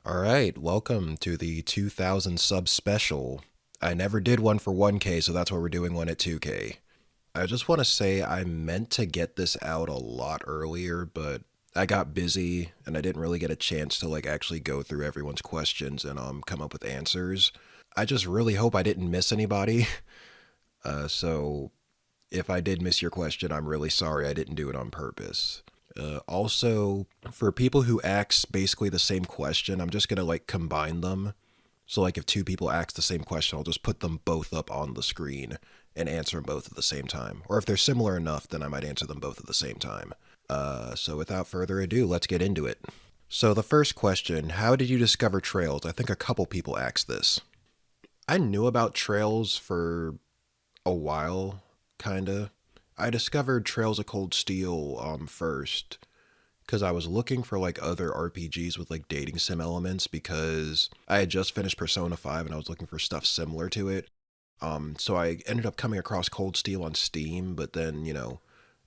Alright, welcome to the 2000 sub special. I never did one for 1K, so that's why we're doing one at 2K. I just want to say I meant to get this out a lot earlier, but I got busy and I didn't really get a chance to actually go through everyone's questions and come up with answers. I just really hope I didn't miss anybody. So if I did miss your question, I'm really sorry. I didn't do it on purpose. Also, for people who ask basically the same question, I'm just gonna combine them. So if two people ask the same question, I'll just put them both up on the screen and answer them both at the same time. Or if they're similar enough, then I might answer them both at the same time. So without further ado, let's get into it. So the first question, how did you discover Trails? I think a couple people asked this. I knew about Trails for a while, kinda. I discovered Trails of Cold Steel first because I was looking for other RPGs with dating sim elements because I had just finished Persona 5 and I was looking for stuff similar to it. So I ended up coming across Cold Steel on Steam, but then,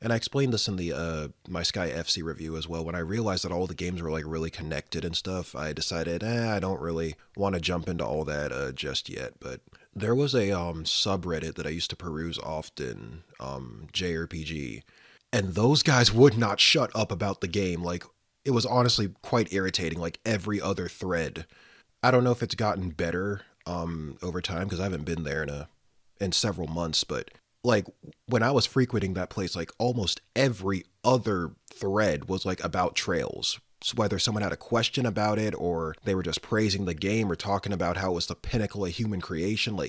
and I explained this in the my Sky FC review as well. When I realized that all the games were really connected and stuff, I decided, I don't really want to jump into all that just yet. But there was a subreddit that I used to peruse often, JRPG, and those guys would not shut up about the game. It was honestly quite irritating. Every other thread. I don't know if it's gotten better over time because I haven't been there in several months, but like when I was frequenting that place, almost every other thread was about Trails. So whether someone had a question about it or they were just praising the game or talking about how it was the pinnacle of human creation,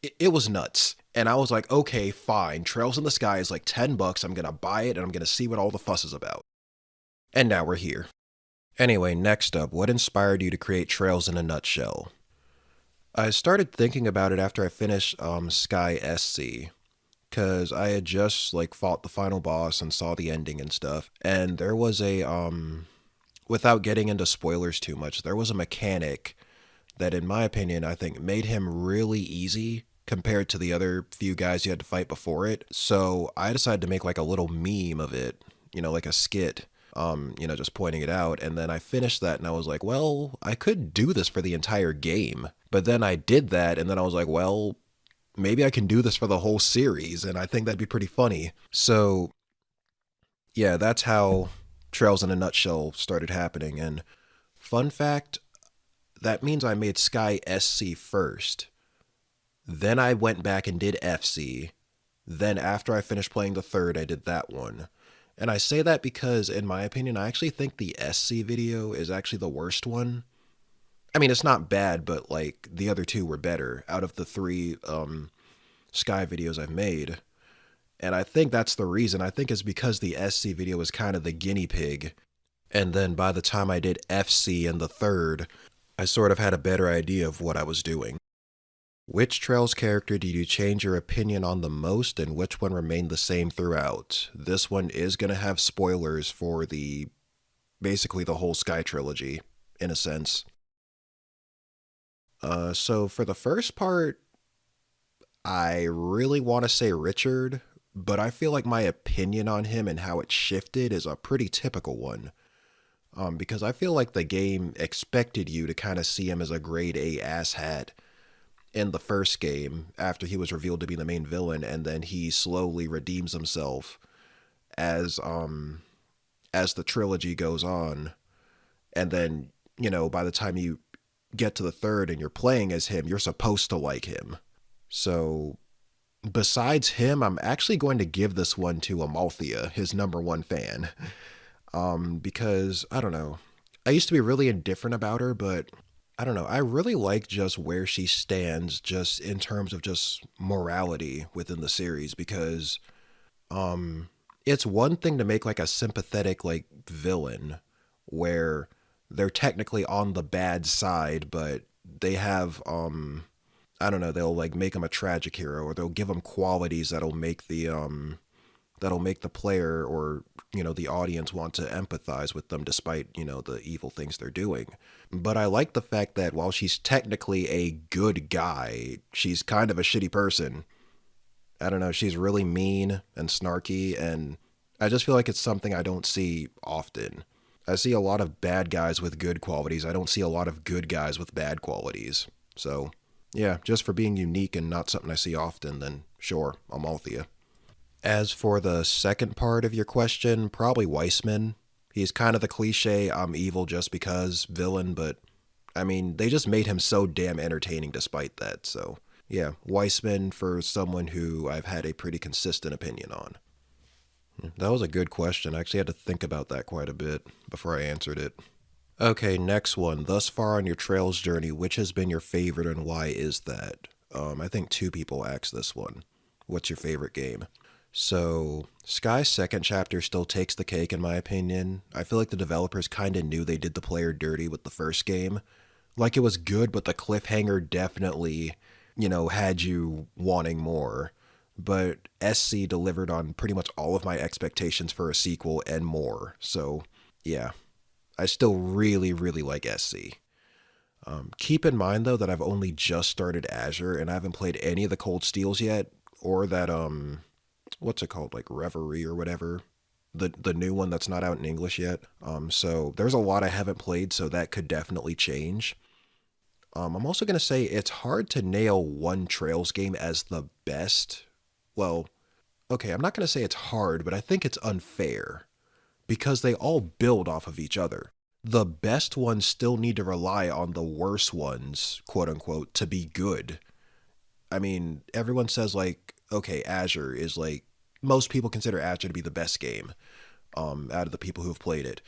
it was nuts. And I was like, okay, fine. Trails in the Sky is $10. I'm gonna buy it and I'm gonna see what all the fuss is about. And now we're here. Anyway, next up, what inspired you to create Trails in a nutshell? I started thinking about it after I finished Sky SC, because I had just fought the final boss and saw the ending and stuff. And there was a without getting into spoilers too much, there was a mechanic that in my opinion I think made him really easy compared to the other few guys you had to fight before it. So I decided to make a little meme of it, like a skit, just pointing it out. And then I finished that and I was like, well, I could do this for the entire game. But then I did that and then I was like, well, maybe I can do this for the whole series. And I think that'd be pretty funny. So yeah, that's how Trails in a Nutshell started happening. And fun fact, that means I made Sky SC first. Then I went back and did FC. Then after I finished playing the third, I did that one. And I say that because, in my opinion, I actually think the SC video is actually the worst one. I mean, it's not bad, but the other two were better out of the three Sky videos I've made. And I think that's the reason. I think it's because the SC video was kind of the guinea pig. And then by the time I did FC and the third, I sort of had a better idea of what I was doing. Which Trails character did you change your opinion on the most and which one remained the same throughout? This one is going to have spoilers for basically the whole Sky trilogy, in a sense. So for the first part, I really want to say Richard, but I feel like my opinion on him and how it shifted is a pretty typical one. Because I feel like the game expected you to kind of see him as a grade A asshat in the first game after he was revealed to be the main villain, and then he slowly redeems himself as the trilogy goes on. And then, by the time you get to the third and you're playing as him, you're supposed to like him. So besides him, I'm actually going to give this one to Amalthea, his number one fan. Because I don't know. I used to be really indifferent about her, but I don't know. I really like just where she stands just in terms of just morality within the series because it's one thing to make a sympathetic villain where they're technically on the bad side, but they have I don't know, they'll make him a tragic hero or they'll give him qualities that'll make the player or the audience want to empathize with them despite the evil things they're doing. But I like the fact that while she's technically a good guy, she's kind of a shitty person. I don't know, she's really mean and snarky, and I just feel like it's something I don't see often. I see a lot of bad guys with good qualities. I don't see a lot of good guys with bad qualities. So, yeah, just for being unique and not something I see often, then sure, I'm all with you. As for the second part of your question, probably Weissman. He's kind of the cliche, I'm evil just because villain, but I mean, they just made him so damn entertaining despite that. So, yeah, Weissman for someone who I've had a pretty consistent opinion on. That was a good question. I actually had to think about that quite a bit before I answered it. Okay, next one. Thus far on your Trails journey, which has been your favorite and why is that? I think two people asked this one. What's your favorite game? So, Sky's second chapter still takes the cake in my opinion. I feel like the developers kind of knew they did the player dirty with the first game. Like it was good, but the cliffhanger definitely, had you wanting more. But SC delivered on pretty much all of my expectations for a sequel and more. So, yeah, I still really, really like SC. Keep in mind though that I've only just started Azure and I haven't played any of the Cold Steels yet, or that what's it called, like Reverie or whatever, the new one that's not out in English yet. So there's a lot I haven't played, so that could definitely change. I'm also gonna say it's hard to nail one Trails game as the best. Well, okay, I'm not gonna say it's hard, but I think it's unfair because they all build off of each other. The best ones still need to rely on the worst ones, quote unquote, to be good. I mean, everyone says like, okay, Azure is like, most people consider Azure to be the best game out of the people who've played it.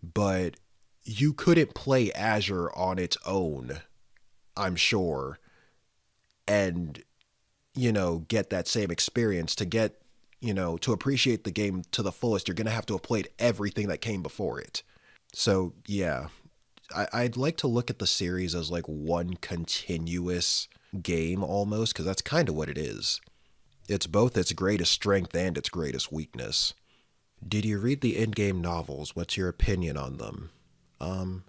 But you couldn't play Azure on its own, I'm sure, and, get that same experience. To get, to appreciate the game to the fullest, you're going to have to have played everything that came before it. So, yeah, I'd like to look at the series as like one continuous game almost, because that's kind of what it is. It's both its greatest strength and its greatest weakness. Did you read the in-game novels? What's your opinion on them?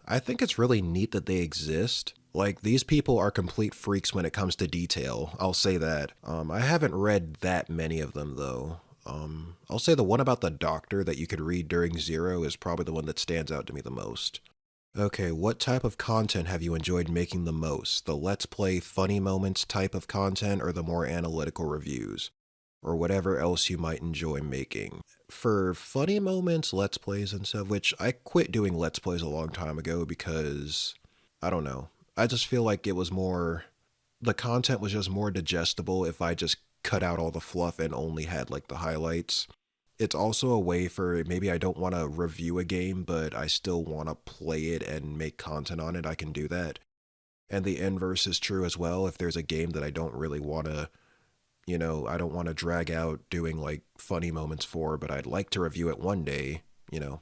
I think it's really neat that they exist. Like, these people are complete freaks when it comes to detail. I'll say that. I haven't read that many of them, though. I'll say the one about the doctor that you could read during Zero is probably the one that stands out to me the most. Okay, what type of content have you enjoyed making the most? The Let's Play funny moments type of content or the more analytical reviews? Or whatever else you might enjoy making. For funny moments, Let's Plays and stuff, which I quit doing Let's Plays a long time ago because, I don't know, I just feel like it was more, the content was just more digestible if I just cut out all the fluff and only had like the highlights. It's also a way for maybe I don't want to review a game, but I still want to play it and make content on it. I can do that. And the inverse is true as well. If there's a game that I don't really want to, I don't want to drag out doing like funny moments for, but I'd like to review it one day,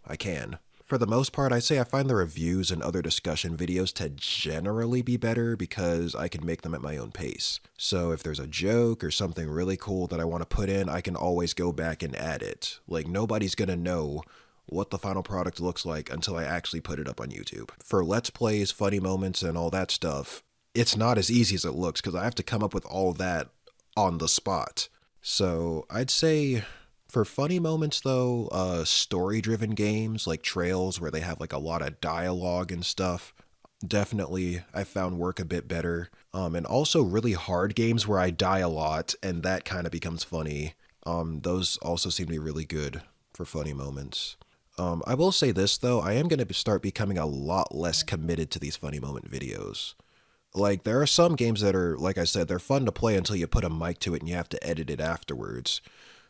I can. For the most part, I say I find the reviews and other discussion videos to generally be better because I can make them at my own pace. So if there's a joke or something really cool that I want to put in, I can always go back and add it. Like, nobody's gonna know what the final product looks like until I actually put it up on YouTube. For Let's Plays, funny moments, and all that stuff, it's not as easy as it looks because I have to come up with all that on the spot. So I'd say for funny moments though, story-driven games like Trails where they have like a lot of dialogue and stuff, definitely I found work a bit better. And also really hard games where I die a lot and that kind of becomes funny. Those also seem to be really good for funny moments. I will say this though, I am going to start becoming a lot less committed to these funny moment videos. Like, there are some games that are, like I said, they're fun to play until you put a mic to it and you have to edit it afterwards.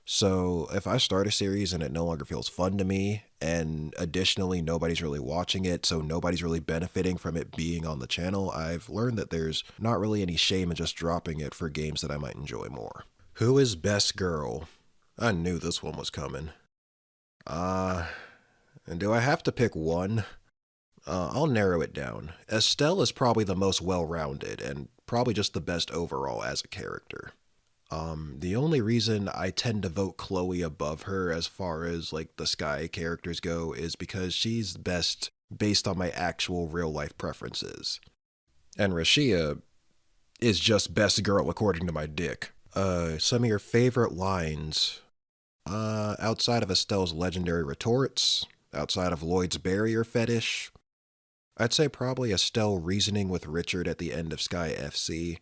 So if I start a series and it no longer feels fun to me, and additionally nobody's really watching it, so nobody's really benefiting from it being on the channel, I've learned that there's not really any shame in just dropping it for games that I might enjoy more. Who is best girl? I knew this one was coming. And do I have to pick one? I'll narrow it down. Estelle is probably the most well-rounded and probably just the best overall as a character. The only reason I tend to vote Chloe above her as far as like the Sky characters go is because she's best based on my actual real-life preferences. And Rashia is just best girl according to my dick. Some of your favorite lines, outside of Estelle's legendary retorts, outside of Lloyd's barrier fetish, I'd say probably Estelle reasoning with Richard at the end of Sky FC.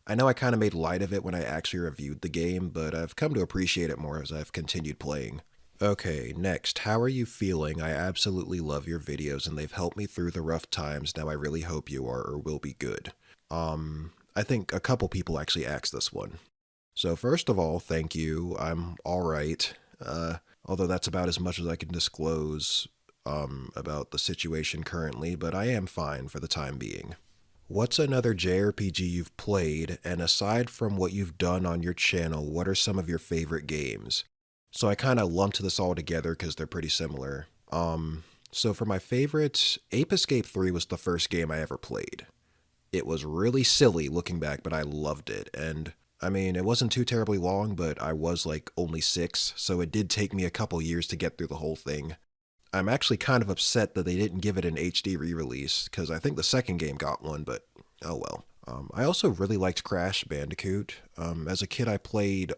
I know I kind of made light of it when I actually reviewed the game, but I've come to appreciate it more as I've continued playing. Okay, next, how are you feeling? I absolutely love your videos and they've helped me through the rough times. Now I really hope you are or will be good. I think a couple people actually asked this one. So first of all, thank you. I'm alright. Although that's about as much as I can disclose about the situation currently, but I am fine for the time being. What's another JRPG you've played, and aside from what you've done on your channel, what are some of your favorite games? So I kind of lumped this all together because they're pretty similar. So for my favorites, Ape Escape 3 was the first game I ever played. It was really silly looking back, but I loved it. And I mean, it wasn't too terribly long, but I was like only 6, so it did take me a couple years to get through the whole thing. I'm actually kind of upset that they didn't give it an HD re-release, because I think the second game got one, but oh well. I also really liked Crash Bandicoot. As a kid, I played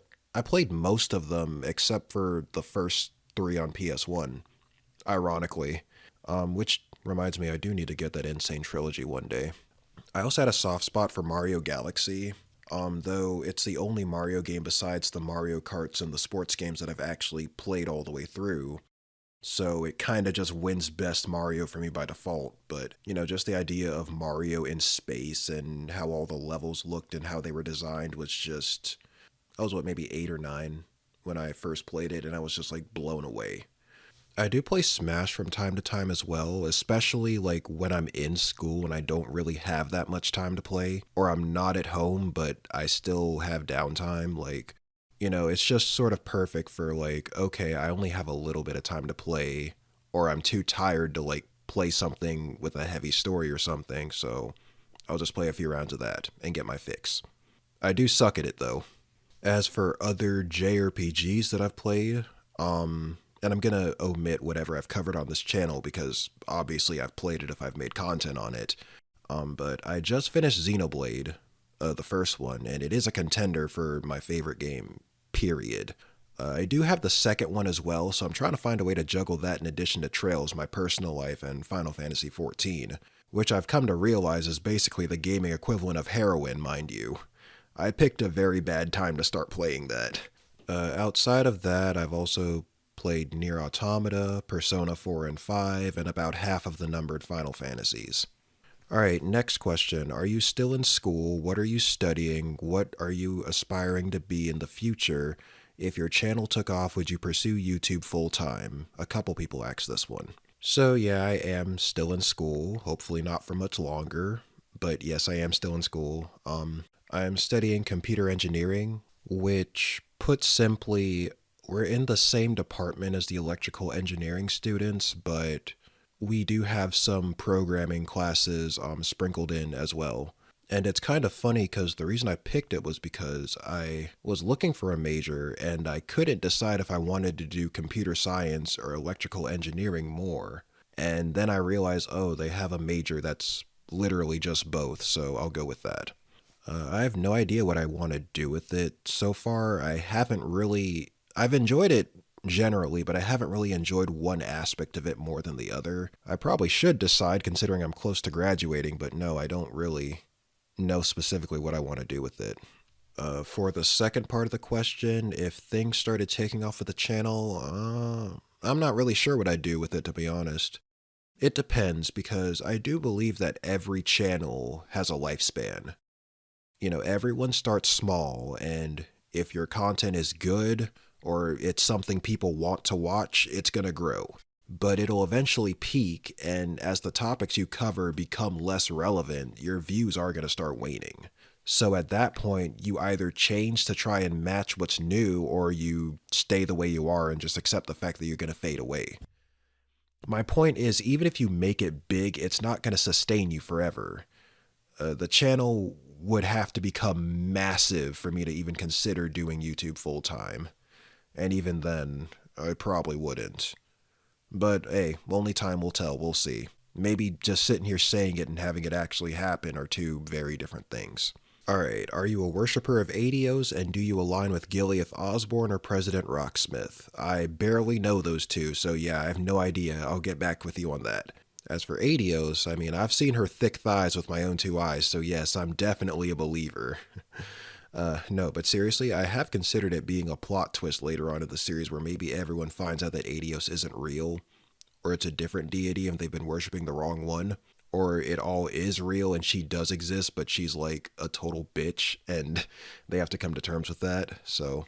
most of them except for the first 3 on PS1, ironically. Which reminds me, I do need to get that Insane Trilogy one day. I also had a soft spot for Mario Galaxy, though it's the only Mario game besides the Mario Karts and the sports games that I've actually played all the way through. So it kind of just wins Best Mario for me by default, but, just the idea of Mario in space and how all the levels looked and how they were designed was just... I was, maybe 8 or 9 when I first played it, and I was just, blown away. I do play Smash from time to time as well, especially, when I'm in school and I don't really have that much time to play, or I'm not at home, but I still have downtime, it's just sort of perfect for okay, I only have a little bit of time to play, or I'm too tired to play something with a heavy story or something, so I'll just play a few rounds of that and get my fix. I do suck at it though. As for other JRPGs that I've played, and I'm gonna omit whatever I've covered on this channel because obviously I've played it if I've made content on it, but I just finished Xenoblade, the first one, and it is a contender for my favorite game, period. I do have the second one as well, so I'm trying to find a way to juggle that in addition to Trails, my personal life, and Final Fantasy XIV, which I've come to realize is basically the gaming equivalent of heroin, mind you. I picked a very bad time to start playing that. Outside of that, I've also played Nier Automata, Persona 4 and 5, and about half of the numbered Final Fantasies. Alright, next question. Are you still in school? What are you studying? What are you aspiring to be in the future? If your channel took off, would you pursue YouTube full time? A couple people asked this one. So yeah, I am still in school, hopefully not for much longer, but yes, I am still in school. I am studying computer engineering, which, put simply, we're in the same department as the electrical engineering students, but we do have some programming classes sprinkled in as well. And it's kind of funny because the reason I picked it was because I was looking for a major and I couldn't decide if I wanted to do computer science or electrical engineering more. And then I realized, oh, they have a major that's literally just both, so I'll go with that. I have no idea what I want to do with it. So far, I've enjoyed it generally, but I haven't really enjoyed one aspect of it more than the other. I probably should decide considering I'm close to graduating, but no, I don't really know specifically what I want to do with it. For the second part of the question, if things started taking off with the channel, I'm not really sure what I'd do with it, to be honest. It depends, because I do believe that every channel has a lifespan. Everyone starts small, and if your content is good, or it's something people want to watch, it's gonna grow. But it'll eventually peak, and as the topics you cover become less relevant, your views are gonna start waning. So at that point, you either change to try and match what's new, or you stay the way you are and just accept the fact that you're gonna fade away. My point is, even if you make it big, it's not gonna sustain you forever. The channel would have to become massive for me to even consider doing YouTube full time. And even then, I probably wouldn't. But hey, only time will tell, we'll see. Maybe just sitting here saying it and having it actually happen are two very different things. Alright, are you a worshiper of Adios, and do you align with Gileath Osborne or President Rocksmith? I barely know those two, so yeah, I have no idea. I'll get back with you on that. As for Adios, I mean, I've seen her thick thighs with my own two eyes, so yes, I'm definitely a believer. No, but seriously, I have considered it being a plot twist later on in the series where maybe everyone finds out that Adios isn't real, or it's a different deity and they've been worshiping the wrong one, or it all is real and she does exist, but she's like a total bitch and they have to come to terms with that. So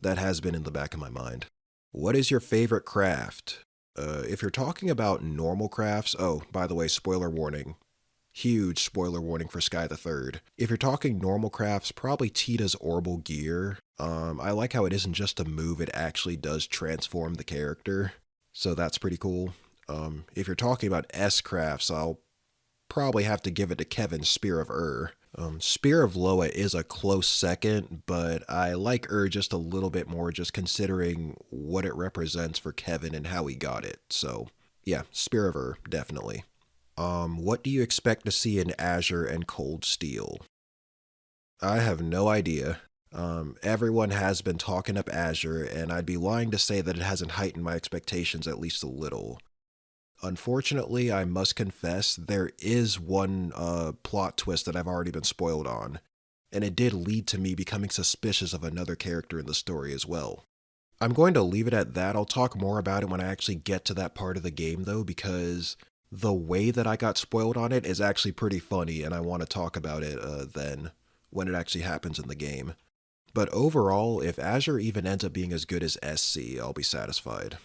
that has been in the back of my mind. What is your favorite craft? If you're talking about normal crafts, oh, by the way, spoiler warning. Huge spoiler warning for Sky the Third. If you're talking normal crafts, probably Tita's Orbital Gear. I like how it isn't just a move, it actually does transform the character. So that's pretty cool. If you're talking about S crafts, I'll probably have to give it to Kevin's Spear of Spear of Loa is a close second, but I like just a little bit more just considering what it represents for Kevin and how he got it. So yeah, Spear of definitely. What do you expect to see in Azure and Cold Steel? I have no idea. Everyone has been talking up Azure, and I'd be lying to say that it hasn't heightened my expectations at least a little. Unfortunately, I must confess, there is one plot twist that I've already been spoiled on, and it did lead to me becoming suspicious of another character in the story as well. I'm going to leave it at that. I'll talk more about it when I actually get to that part of the game, though, because the way that I got spoiled on it is actually pretty funny, and I want to talk about it then, when it actually happens in the game. But overall, if Azure even ends up being as good as SC, I'll be satisfied.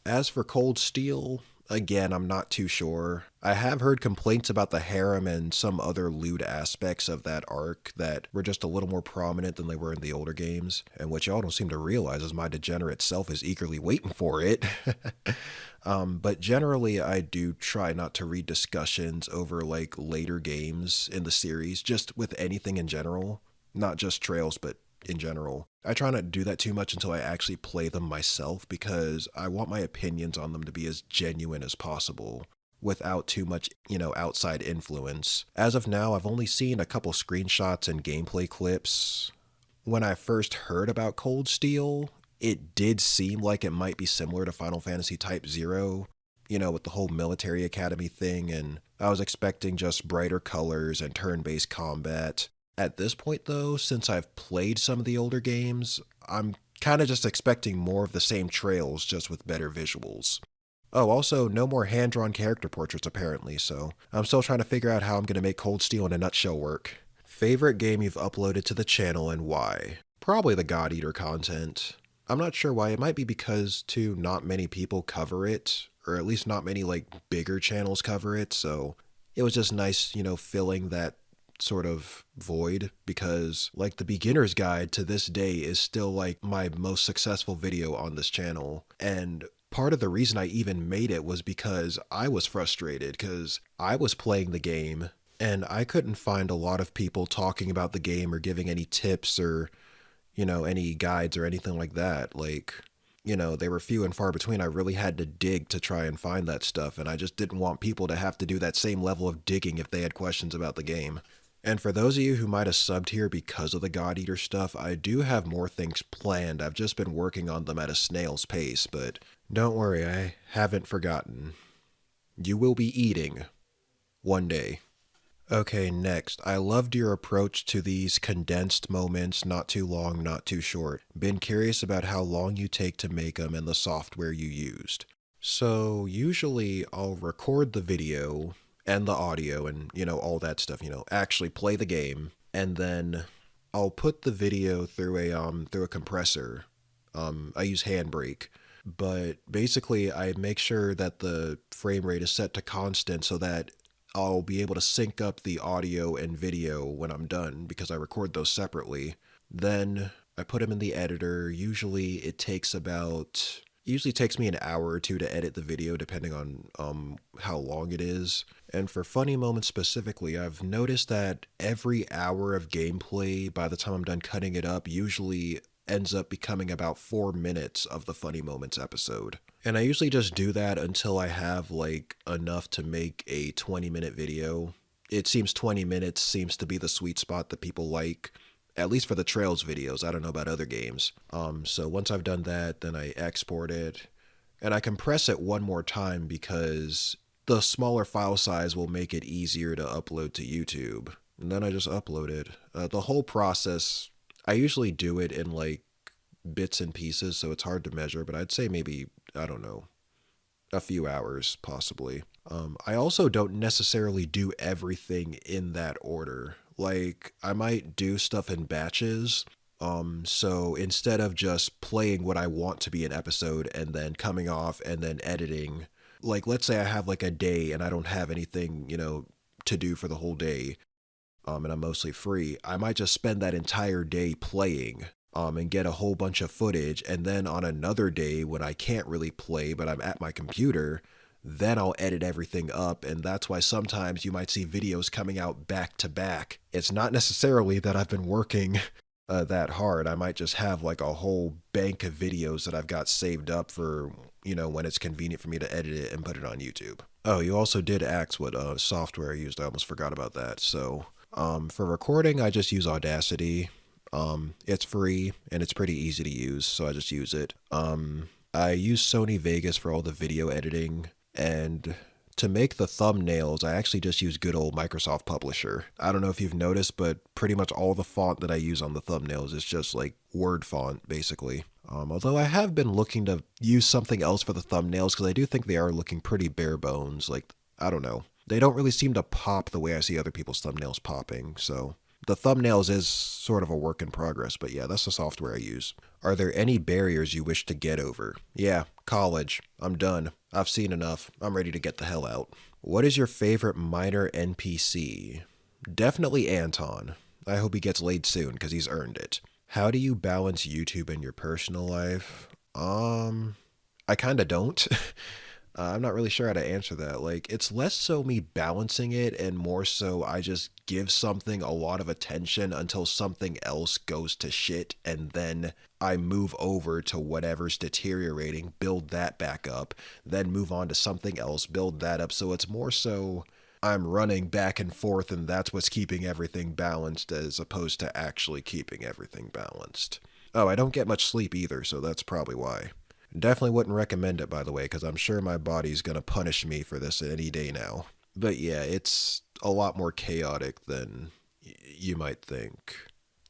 As for Cold Steel, again, I'm not too sure. I have heard complaints about the harem and some other lewd aspects of that arc that were just a little more prominent than they were in the older games, and what y'all don't seem to realize is my degenerate self is eagerly waiting for it. But generally, I do try not to read discussions over like later games in the series, just with anything in general, not just Trails, but in general. I try not to do that too much until I actually play them myself because I want my opinions on them to be as genuine as possible without too much, outside influence. As of now, I've only seen a couple screenshots and gameplay clips. When I first heard about Cold Steel, it did seem like it might be similar to Final Fantasy Type 0, with the whole military academy thing, and I was expecting just brighter colors and turn-based combat. At this point, though, since I've played some of the older games, I'm kind of just expecting more of the same Trails, just with better visuals. Oh, also, no more hand-drawn character portraits, apparently, so I'm still trying to figure out how I'm going to make Cold Steel in a nutshell work. Favorite game you've uploaded to the channel and why? Probably the God Eater content. I'm not sure why. It might be because, too, not many people cover it, or at least not many, bigger channels cover it, so it was just nice, filling that sort of void, because the beginner's guide to this day is still my most successful video on this channel, and part of the reason I even made it was because I was frustrated because I was playing the game and I couldn't find a lot of people talking about the game or giving any tips or any guides or anything like that. They were few and far between. I really had to dig to try and find that stuff, and I just didn't want people to have to do that same level of digging if they had questions about the game. And for those of you who might have subbed here because of the God Eater stuff, I do have more things planned. I've just been working on them at a snail's pace, but don't worry, I haven't forgotten. You will be eating one day. Okay, next. I loved your approach to these condensed moments, not too long, not too short. Been curious about how long you take to make them and the software you used. So usually I'll record the video and the audio and, all that stuff, actually play the game. And then I'll put the video through a compressor. I use Handbrake. But basically I make sure that the frame rate is set to constant so that I'll be able to sync up the audio and video when I'm done because I record those separately. Then I put them in the editor. Usually it takes me an hour or two to edit the video depending on how long it is. And for funny moments specifically, I've noticed that every hour of gameplay, by the time I'm done cutting it up, usually ends up becoming about 4 minutes of the funny moments episode. And I usually just do that until I have enough to make a 20-minute video. It seems 20 minutes seems to be the sweet spot that people like, at least for the Trails videos. I don't know about other games. So once I've done that, then I export it and I compress it one more time because the smaller file size will make it easier to upload to YouTube. And then I just upload it. The whole process, I usually do it in like bits and pieces, so it's hard to measure, but I'd say maybe, I don't know, a few hours possibly. I also don't necessarily do everything in that order. Like, I might do stuff in batches. So instead of just playing what I want to be an episode and then coming off and then editing, like, let's say I have like a day and I don't have anything, to do for the whole day, and I'm mostly free, I might just spend that entire day playing, and get a whole bunch of footage. And then on another day when I can't really play, but I'm at my computer, then I'll edit everything up. And that's why sometimes you might see videos coming out back to back. It's not necessarily that I've been working that hard. I might just have like a whole bank of videos that I've got saved up for, when it's convenient for me to edit it and put it on YouTube. Oh, you also did ask what software I used. I almost forgot about that. So for recording, I just use Audacity. It's free and it's pretty easy to use, so I just use it. I use Sony Vegas for all the video editing, and to make the thumbnails, I actually just use good old Microsoft Publisher. I don't know if you've noticed, but pretty much all the font that I use on the thumbnails is just like Word font, basically. Although I have been looking to use something else for the thumbnails because I do think they are looking pretty bare bones. Like, I don't know. They don't really seem to pop the way I see other people's thumbnails popping, so the thumbnails is sort of a work in progress, but yeah, that's the software I use. Are there any barriers you wish to get over? Yeah, college. I'm done. I've seen enough. I'm ready to get the hell out. What is your favorite minor NPC? Definitely Anton. I hope he gets laid soon because he's earned it. How do you balance YouTube and your personal life? I kind of don't. I'm not really sure how to answer that. Like, it's less so me balancing it and more so I just give something a lot of attention until something else goes to shit, and then I move over to whatever's deteriorating, build that back up, then move on to something else, build that up. So it's more so I'm running back and forth, and that's what's keeping everything balanced as opposed to actually keeping everything balanced. Oh, I don't get much sleep either, so that's probably why. Definitely wouldn't recommend it, by the way, because I'm sure my body's going to punish me for this any day now. But yeah, it's a lot more chaotic than you might think.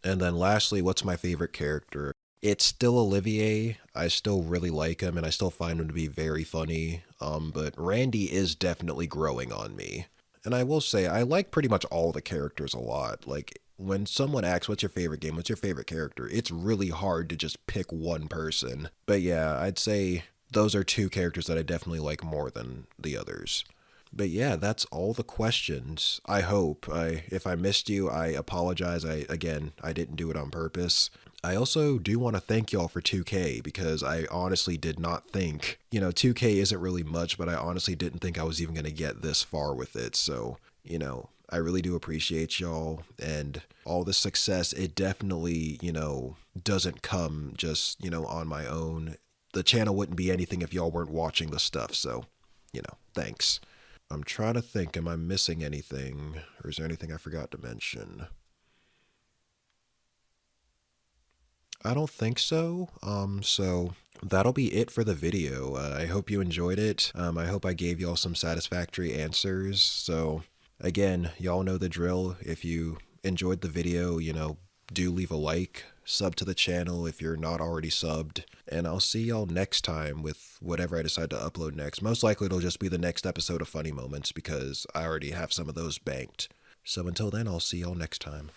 And then lastly, what's my favorite character? It's still Olivier. I still really like him, and I still find him to be very funny. But Randy is definitely growing on me. And I will say, I like pretty much all the characters a lot. Like, when someone asks, what's your favorite game? What's your favorite character? It's really hard to just pick one person. But yeah, I'd say those are two characters that I definitely like more than the others. But yeah, that's all the questions. I hope. If I missed you, I apologize. I didn't do it on purpose. I also do want to thank y'all for 2K because I honestly did not think, 2K isn't really much, but I honestly didn't think I was even going to get this far with it. So, I really do appreciate y'all and all the success. It definitely, doesn't come just, on my own. The channel wouldn't be anything if y'all weren't watching the stuff. So, thanks. I'm trying to think, am I missing anything? Or is there anything I forgot to mention? I don't think so. So that'll be it for the video. I hope you enjoyed it. I hope I gave y'all some satisfactory answers. So again, y'all know the drill. If you enjoyed the video, do leave a like, sub to the channel if you're not already subbed, and I'll see y'all next time with whatever I decide to upload next. Most likely it'll just be the next episode of Funny Moments because I already have some of those banked. So until then, I'll see y'all next time.